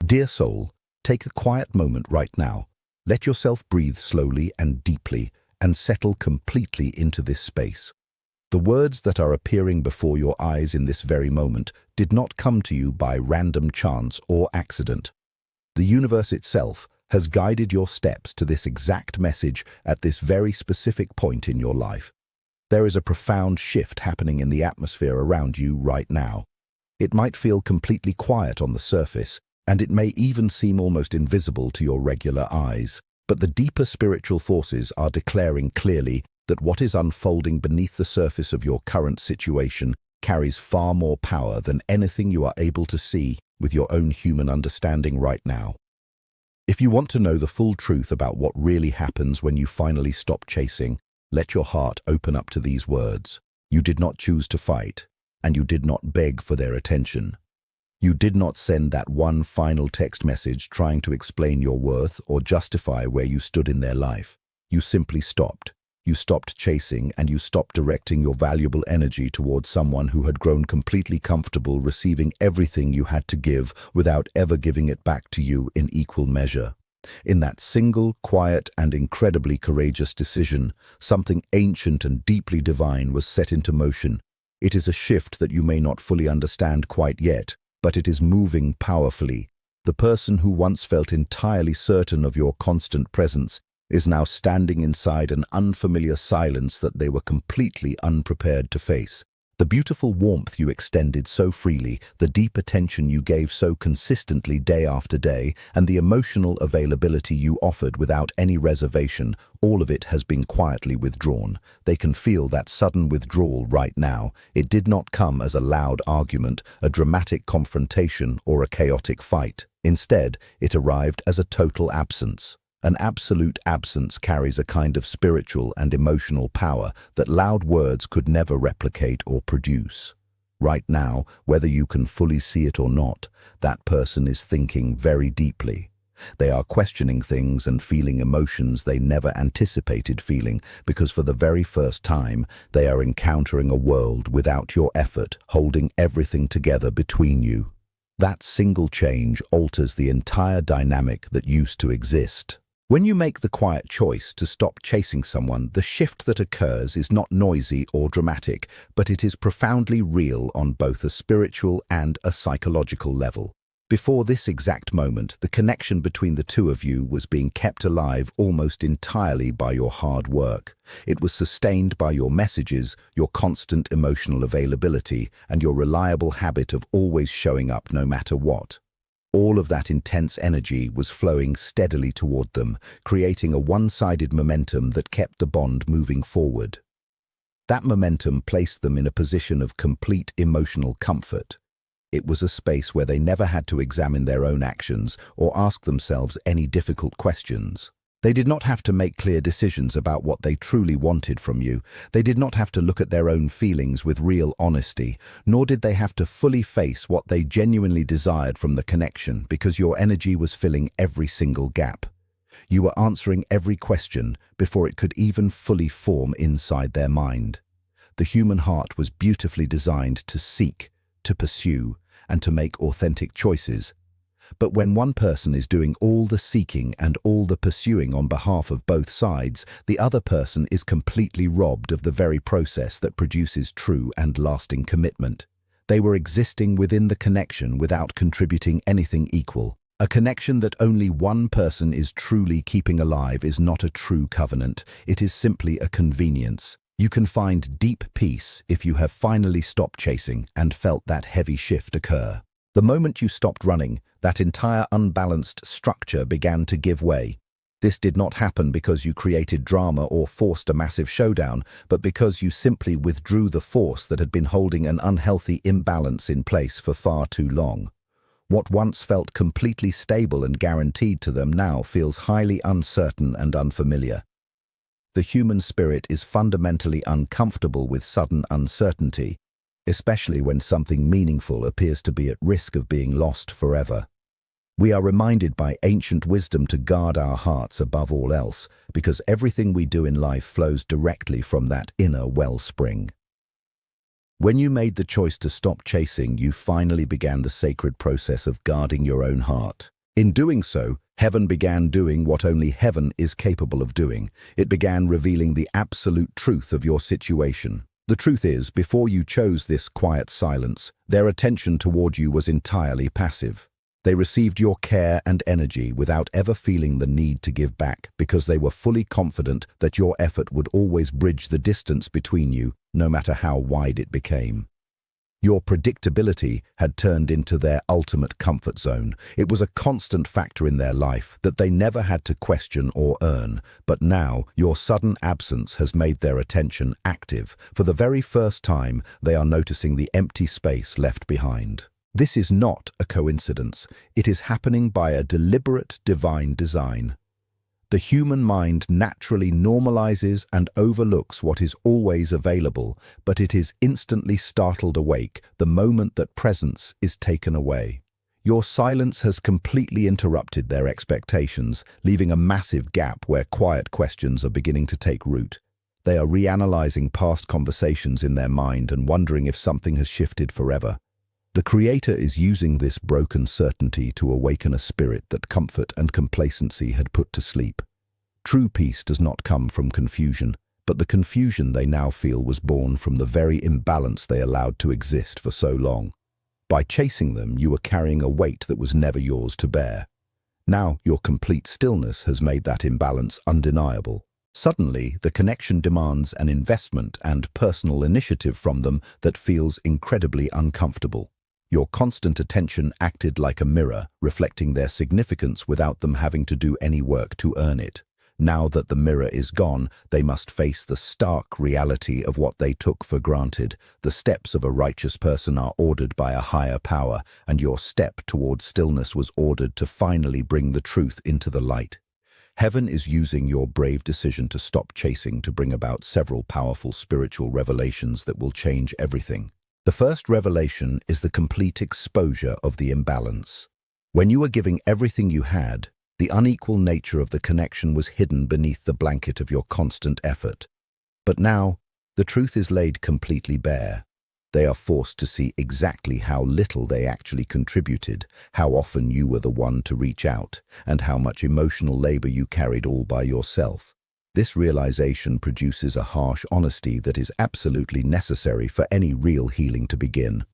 Dear soul, take a quiet moment right now. Let yourself breathe slowly and deeply and settle completely into this space. The words that are appearing before your eyes in this very moment did not come to you by random chance or accident. The universe itself has guided your steps to this exact message at this very specific point in your life. There is a profound shift happening in the atmosphere around you right now. It might feel completely quiet on the surface, and it may even seem almost invisible to your regular eyes, but the deeper spiritual forces are declaring clearly that what is unfolding beneath the surface of your current situation carries far more power than anything you are able to see with your own human understanding right now. If you want to know the full truth about what really happens when you finally stop chasing, let your heart open up to these words. You did not choose to fight, and you did not beg for their attention. You did not send that one final text message trying to explain your worth or justify where you stood in their life. You simply stopped. You stopped chasing, and you stopped directing your valuable energy towards someone who had grown completely comfortable receiving everything you had to give without ever giving it back to you in equal measure. In that single, quiet, and incredibly courageous decision, something ancient and deeply divine was set into motion. It is a shift that you may not fully understand quite yet, but it is moving powerfully. The person who once felt entirely certain of your constant presence is now standing inside an unfamiliar silence that they were completely unprepared to face. The beautiful warmth you extended so freely, the deep attention you gave so consistently day after day, and the emotional availability you offered without any reservation, all of it has been quietly withdrawn. They can feel that sudden withdrawal right now. It did not come as a loud argument, a dramatic confrontation, or a chaotic fight. Instead, it arrived as a total absence. An absolute absence carries a kind of spiritual and emotional power that loud words could never replicate or produce. Right now, whether you can fully see it or not, that person is thinking very deeply. They are questioning things and feeling emotions they never anticipated feeling because for the very first time, they are encountering a world without your effort, holding everything together between you. That single change alters the entire dynamic that used to exist. When you make the quiet choice to stop chasing someone, the shift that occurs is not noisy or dramatic, but it is profoundly real on both a spiritual and a psychological level. Before this exact moment, the connection between the two of you was being kept alive almost entirely by your hard work. It was sustained by your messages, your constant emotional availability, and your reliable habit of always showing up no matter what. All of that intense energy was flowing steadily toward them, creating a one-sided momentum that kept the bond moving forward. That momentum placed them in a position of complete emotional comfort. It was a space where they never had to examine their own actions or ask themselves any difficult questions. They did not have to make clear decisions about what they truly wanted from you. They did not have to look at their own feelings with real honesty, nor did they have to fully face what they genuinely desired from the connection because your energy was filling every single gap. You were answering every question before it could even fully form inside their mind. The human heart was beautifully designed to seek, to pursue, and to make authentic choices. But when one person is doing all the seeking and all the pursuing on behalf of both sides, the other person is completely robbed of the very process that produces true and lasting commitment. They were existing within the connection without contributing anything equal. A connection that only one person is truly keeping alive is not a true covenant. It is simply a convenience. You can find deep peace if you have finally stopped chasing and felt that heavy shift occur. The moment you stopped running, that entire unbalanced structure began to give way. This did not happen because you created drama or forced a massive showdown, but because you simply withdrew the force that had been holding an unhealthy imbalance in place for far too long. What once felt completely stable and guaranteed to them now feels highly uncertain and unfamiliar. The human spirit is fundamentally uncomfortable with sudden uncertainty, especially when something meaningful appears to be at risk of being lost forever. We are reminded by ancient wisdom to guard our hearts above all else, because everything we do in life flows directly from that inner wellspring. When you made the choice to stop chasing, you finally began the sacred process of guarding your own heart. In doing so, heaven began doing what only heaven is capable of doing. It began revealing the absolute truth of your situation. The truth is, before you chose this quiet silence, their attention toward you was entirely passive. They received your care and energy without ever feeling the need to give back because they were fully confident that your effort would always bridge the distance between you, no matter how wide it became. Your predictability had turned into their ultimate comfort zone. It was a constant factor in their life that they never had to question or earn. But now, your sudden absence has made their attention active. For the very first time, they are noticing the empty space left behind. This is not a coincidence. It is happening by a deliberate divine design. The human mind naturally normalizes and overlooks what is always available, but it is instantly startled awake the moment that presence is taken away. Your silence has completely interrupted their expectations, leaving a massive gap where quiet questions are beginning to take root. They are reanalyzing past conversations in their mind and wondering if something has shifted forever. The Creator is using this broken certainty to awaken a spirit that comfort and complacency had put to sleep. True peace does not come from confusion, but the confusion they now feel was born from the very imbalance they allowed to exist for so long. By chasing them, you were carrying a weight that was never yours to bear. Now, your complete stillness has made that imbalance undeniable. Suddenly, the connection demands an investment and personal initiative from them that feels incredibly uncomfortable. Your constant attention acted like a mirror, reflecting their significance without them having to do any work to earn it. Now that the mirror is gone, they must face the stark reality of what they took for granted. The steps of a righteous person are ordered by a higher power, and your step toward stillness was ordered to finally bring the truth into the light. Heaven is using your brave decision to stop chasing to bring about several powerful spiritual revelations that will change everything. The first revelation is the complete exposure of the imbalance. When you were giving everything you had, the unequal nature of the connection was hidden beneath the blanket of your constant effort. But now, the truth is laid completely bare. They are forced to see exactly how little they actually contributed, how often you were the one to reach out, and how much emotional labor you carried all by yourself. This realization produces a harsh honesty that is absolutely necessary for any real healing to begin.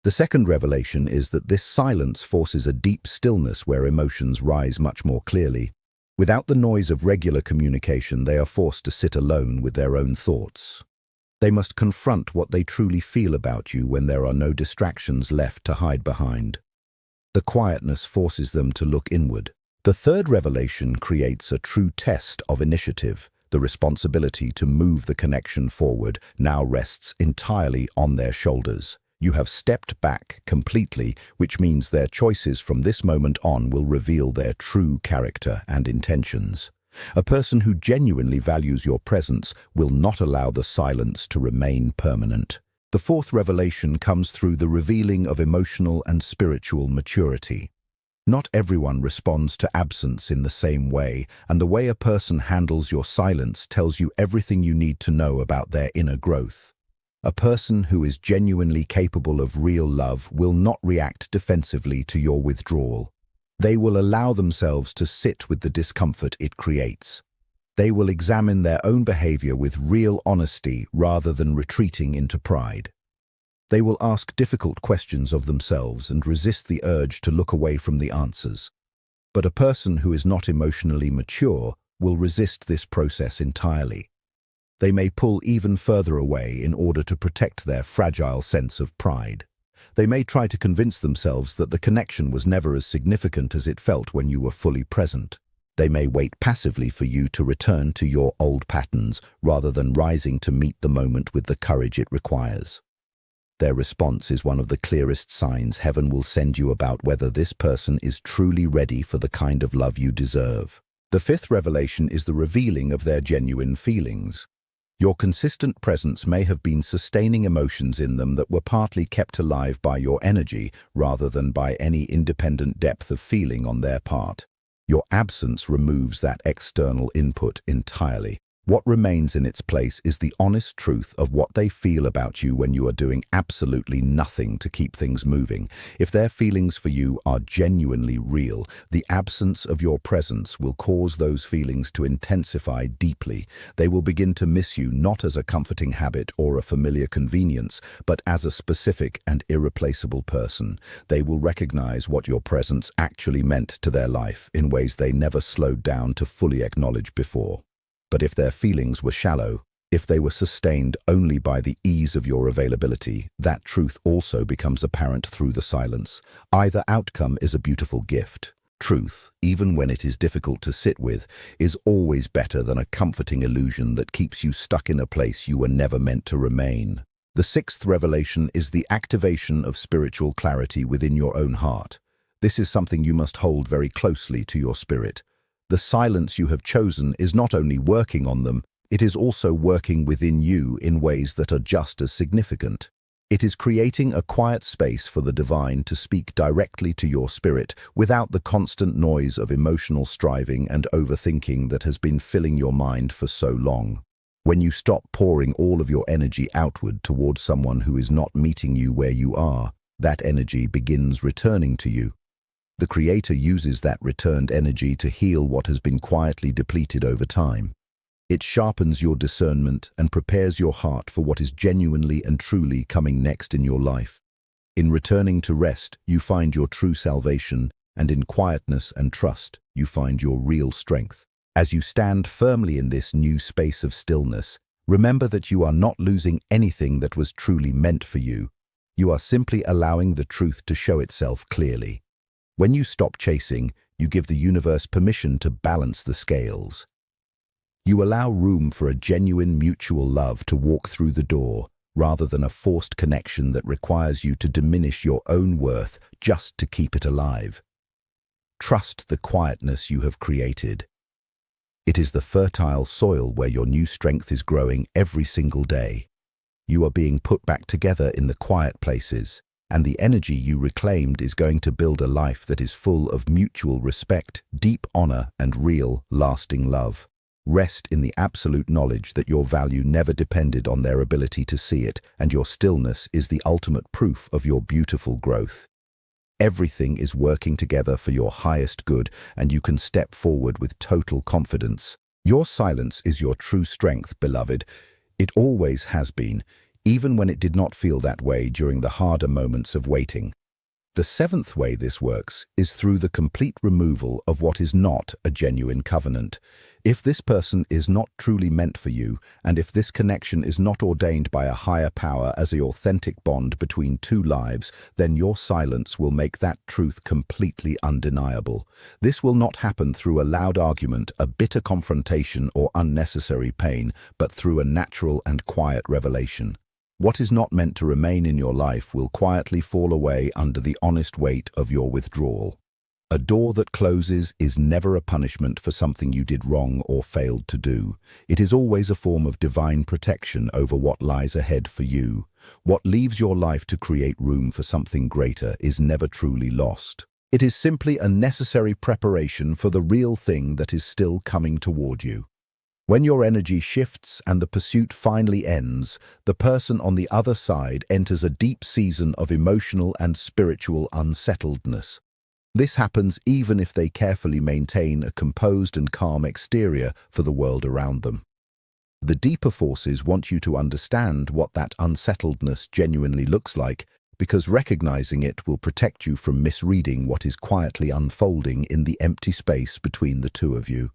The second revelation is that this silence forces a deep stillness where emotions rise much more clearly. Without the noise of regular communication, they are forced to sit alone with their own thoughts. They must confront what they truly feel about you when there are no distractions left to hide behind. The quietness forces them to look inward. The third revelation creates a true test of initiative. The responsibility to move the connection forward now rests entirely on their shoulders. You have stepped back completely, which means their choices from this moment on will reveal their true character and intentions. A person who genuinely values your presence will not allow the silence to remain permanent. The fourth revelation comes through the revealing of emotional and spiritual maturity. Not everyone responds to absence in the same way, and the way a person handles your silence tells you everything you need to know about their inner growth. A person who is genuinely capable of real love will not react defensively to your withdrawal. They will allow themselves to sit with the discomfort it creates. They will examine their own behavior with real honesty rather than retreating into pride. They will ask difficult questions of themselves and resist the urge to look away from the answers. But a person who is not emotionally mature will resist this process entirely. They may pull even further away in order to protect their fragile sense of pride. They may try to convince themselves that the connection was never as significant as it felt when you were fully present. They may wait passively for you to return to your old patterns rather than rising to meet the moment with the courage it requires. Their response is one of the clearest signs heaven will send you about whether this person is truly ready for the kind of love you deserve. The fifth revelation is the revealing of their genuine feelings. Your consistent presence may have been sustaining emotions in them that were partly kept alive by your energy rather than by any independent depth of feeling on their part. Your absence removes that external input entirely. What remains in its place is the honest truth of what they feel about you when you are doing absolutely nothing to keep things moving. If their feelings for you are genuinely real, the absence of your presence will cause those feelings to intensify deeply. They will begin to miss you not as a comforting habit or a familiar convenience, but as a specific and irreplaceable person. They will recognize what your presence actually meant to their life in ways they never slowed down to fully acknowledge before. But if their feelings were shallow, if they were sustained only by the ease of your availability, that truth also becomes apparent through the silence. Either outcome is a beautiful gift. Truth, even when it is difficult to sit with, is always better than a comforting illusion that keeps you stuck in a place you were never meant to remain. The sixth revelation is the activation of spiritual clarity within your own heart. This is something you must hold very closely to your spirit. The silence you have chosen is not only working on them, it is also working within you in ways that are just as significant. It is creating a quiet space for the divine to speak directly to your spirit without the constant noise of emotional striving and overthinking that has been filling your mind for so long. When you stop pouring all of your energy outward towards someone who is not meeting you where you are, that energy begins returning to you. The Creator uses that returned energy to heal what has been quietly depleted over time. It sharpens your discernment and prepares your heart for what is genuinely and truly coming next in your life. In returning to rest, you find your true salvation, and in quietness and trust, you find your real strength. As you stand firmly in this new space of stillness, remember that you are not losing anything that was truly meant for you. You are simply allowing the truth to show itself clearly. When you stop chasing, you give the universe permission to balance the scales. You allow room for a genuine mutual love to walk through the door, rather than a forced connection that requires you to diminish your own worth just to keep it alive. Trust the quietness you have created. It is the fertile soil where your new strength is growing every single day. You are being put back together in the quiet places, and the energy you reclaimed is going to build a life that is full of mutual respect, deep honor, and real, lasting love. Rest in the absolute knowledge that your value never depended on their ability to see it, and your stillness is the ultimate proof of your beautiful growth. Everything is working together for your highest good, and you can step forward with total confidence. Your silence is your true strength, beloved. It always has been, even when it did not feel that way during the harder moments of waiting. The seventh way this works is through the complete removal of what is not a genuine covenant. If this person is not truly meant for you, and if this connection is not ordained by a higher power as an authentic bond between two lives, then your silence will make that truth completely undeniable. This will not happen through a loud argument, a bitter confrontation, or unnecessary pain, but through a natural and quiet revelation. What is not meant to remain in your life will quietly fall away under the honest weight of your withdrawal. A door that closes is never a punishment for something you did wrong or failed to do. It is always a form of divine protection over what lies ahead for you. What leaves your life to create room for something greater is never truly lost. It is simply a necessary preparation for the real thing that is still coming toward you. When your energy shifts and the pursuit finally ends, the person on the other side enters a deep season of emotional and spiritual unsettledness. This happens even if they carefully maintain a composed and calm exterior for the world around them. The deeper forces want you to understand what that unsettledness genuinely looks like, because recognizing it will protect you from misreading what is quietly unfolding in the empty space between the two of you.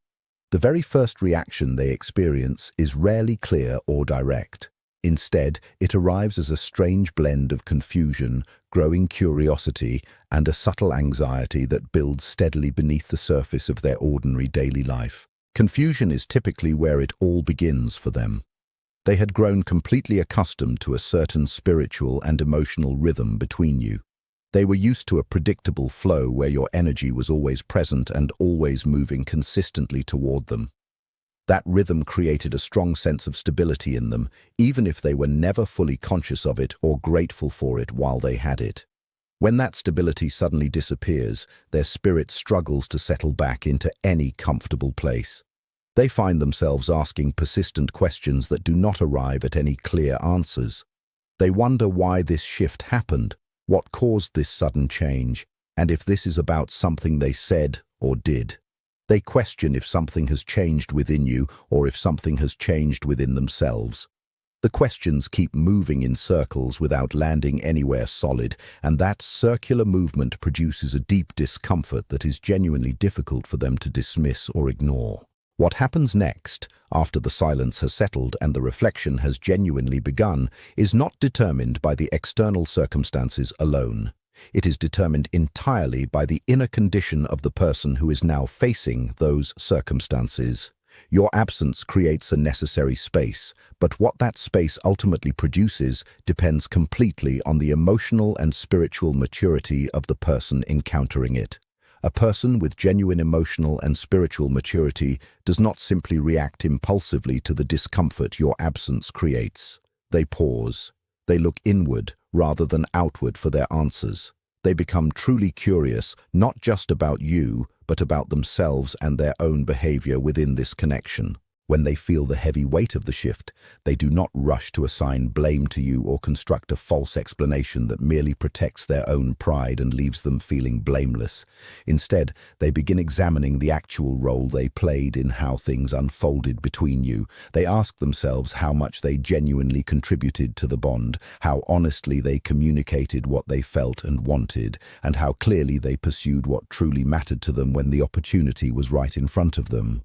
The very first reaction they experience is rarely clear or direct. Instead, it arrives as a strange blend of confusion, growing curiosity, and a subtle anxiety that builds steadily beneath the surface of their ordinary daily life. Confusion is typically where it all begins for them. They had grown completely accustomed to a certain spiritual and emotional rhythm between you. They were used to a predictable flow where your energy was always present and always moving consistently toward them. That rhythm created a strong sense of stability in them, even if they were never fully conscious of it or grateful for it while they had it. When that stability suddenly disappears, their spirit struggles to settle back into any comfortable place. They find themselves asking persistent questions that do not arrive at any clear answers. They wonder why this shift happened, what caused this sudden change, and if this is about something they said or did. They question if something has changed within you or if something has changed within themselves. The questions keep moving in circles without landing anywhere solid, and that circular movement produces a deep discomfort that is genuinely difficult for them to dismiss or ignore. What happens next, after the silence has settled and the reflection has genuinely begun, is not determined by the external circumstances alone. It is determined entirely by the inner condition of the person who is now facing those circumstances. Your absence creates a necessary space, but what that space ultimately produces depends completely on the emotional and spiritual maturity of the person encountering it. A person with genuine emotional and spiritual maturity does not simply react impulsively to the discomfort your absence creates. They pause. They look inward rather than outward for their answers. They become truly curious, not just about you, but about themselves and their own behavior within this connection. When they feel the heavy weight of the shift, they do not rush to assign blame to you or construct a false explanation that merely protects their own pride and leaves them feeling blameless. Instead, they begin examining the actual role they played in how things unfolded between you. They ask themselves how much they genuinely contributed to the bond, how honestly they communicated what they felt and wanted, and how clearly they pursued what truly mattered to them when the opportunity was right in front of them.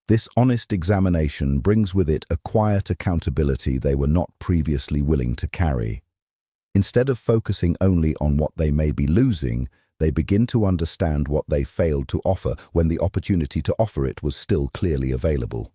This honest examination brings with it a quiet accountability they were not previously willing to carry. Instead of focusing only on what they may be losing, they begin to understand what they failed to offer when the opportunity to offer it was still clearly available.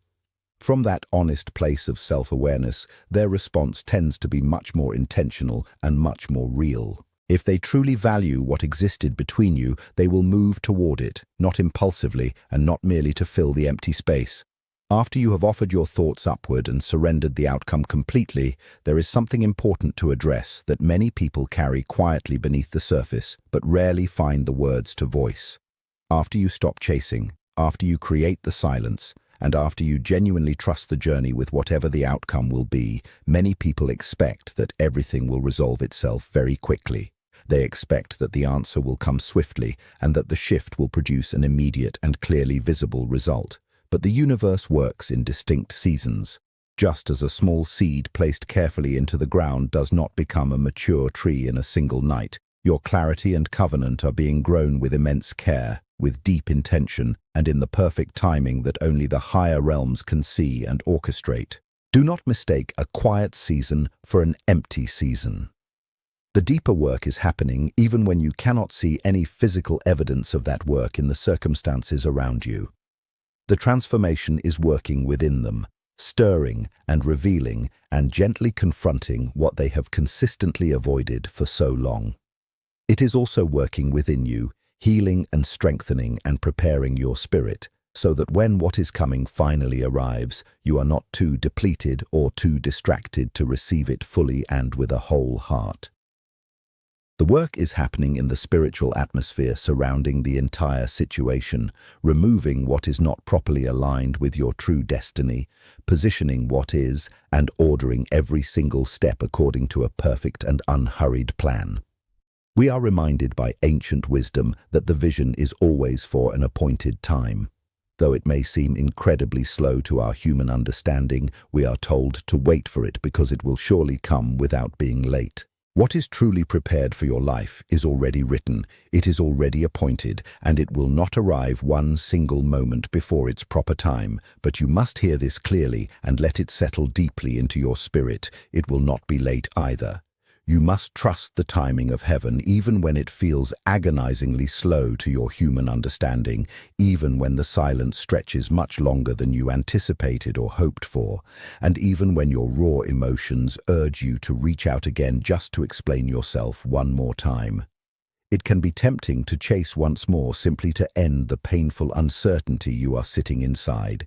From that honest place of self-awareness, their response tends to be much more intentional and much more real. If they truly value what existed between you, they will move toward it, not impulsively and not merely to fill the empty space. After you have offered your thoughts upward and surrendered the outcome completely, there is something important to address that many people carry quietly beneath the surface, but rarely find the words to voice. After you stop chasing, after you create the silence, and after you genuinely trust the journey with whatever the outcome will be, many people expect that everything will resolve itself very quickly. They expect that the answer will come swiftly and that the shift will produce an immediate and clearly visible result. But the universe works in distinct seasons. Just as a small seed placed carefully into the ground does not become a mature tree in a single night, your clarity and covenant are being grown with immense care, with deep intention, and in the perfect timing that only the higher realms can see and orchestrate. Do not mistake a quiet season for an empty season. The deeper work is happening even when you cannot see any physical evidence of that work in the circumstances around you. The transformation is working within them, stirring and revealing and gently confronting what they have consistently avoided for so long. It is also working within you, healing and strengthening and preparing your spirit, so that when what is coming finally arrives, you are not too depleted or too distracted to receive it fully and with a whole heart. The work is happening in the spiritual atmosphere surrounding the entire situation, removing what is not properly aligned with your true destiny, positioning what is, and ordering every single step according to a perfect and unhurried plan. We are reminded by ancient wisdom that the vision is always for an appointed time. Though it may seem incredibly slow to our human understanding, we are told to wait for it because it will surely come without being late. What is truly prepared for your life is already written, it is already appointed, and it will not arrive one single moment before its proper time. But you must hear this clearly and let it settle deeply into your spirit. It will not be late either. You must trust the timing of heaven even when it feels agonizingly slow to your human understanding, even when the silence stretches much longer than you anticipated or hoped for, and even when your raw emotions urge you to reach out again just to explain yourself one more time. It can be tempting to chase once more simply to end the painful uncertainty you are sitting inside.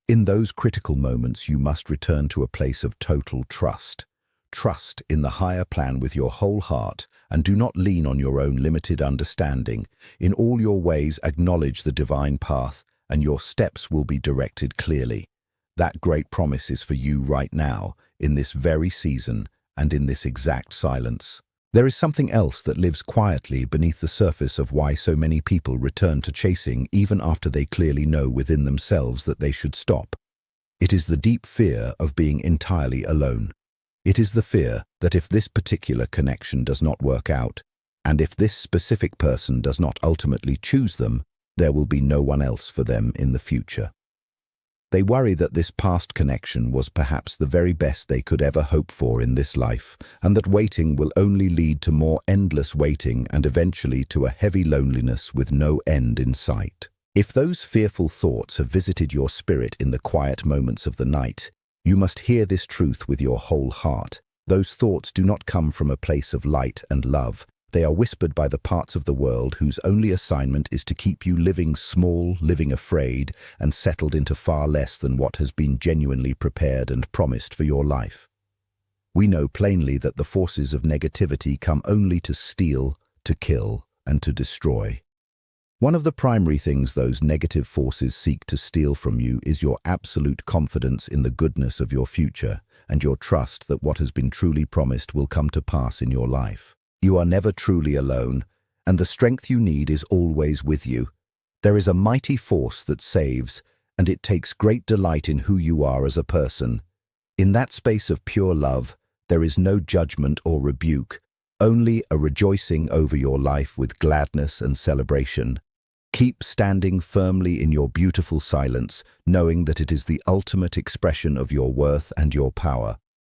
In those critical moments, you must return to a place of total trust. Trust in the higher plan with your whole heart, and do not lean on your own limited understanding. In all your ways, acknowledge the divine path and your steps will be directed clearly. That great promise is for you right now, in this very season, and in this exact silence. There is something else that lives quietly beneath the surface of why so many people return to chasing even after they clearly know within themselves that they should stop. It is the deep fear of being entirely alone. It is the fear that if this particular connection does not work out, and if this specific person does not ultimately choose them, there will be no one else for them in the future. They worry that this past connection was perhaps the very best they could ever hope for in this life, and that waiting will only lead to more endless waiting and eventually to a heavy loneliness with no end in sight. If those fearful thoughts have visited your spirit in the quiet moments of the night, you must hear this truth with your whole heart. Those thoughts do not come from a place of light and love. They are whispered by the parts of the world whose only assignment is to keep you living small, living afraid, and settled into far less than what has been genuinely prepared and promised for your life. We know plainly that the forces of negativity come only to steal, to kill, and to destroy. One of the primary things those negative forces seek to steal from you is your absolute confidence in the goodness of your future and your trust that what has been truly promised will come to pass in your life. You are never truly alone, and the strength you need is always with you. There is a mighty force that saves, and it takes great delight in who you are as a person. In that space of pure love, there is no judgment or rebuke, only a rejoicing over your life with gladness and celebration. Keep standing firmly in your beautiful silence, knowing that it is the ultimate expression of your worth and your power.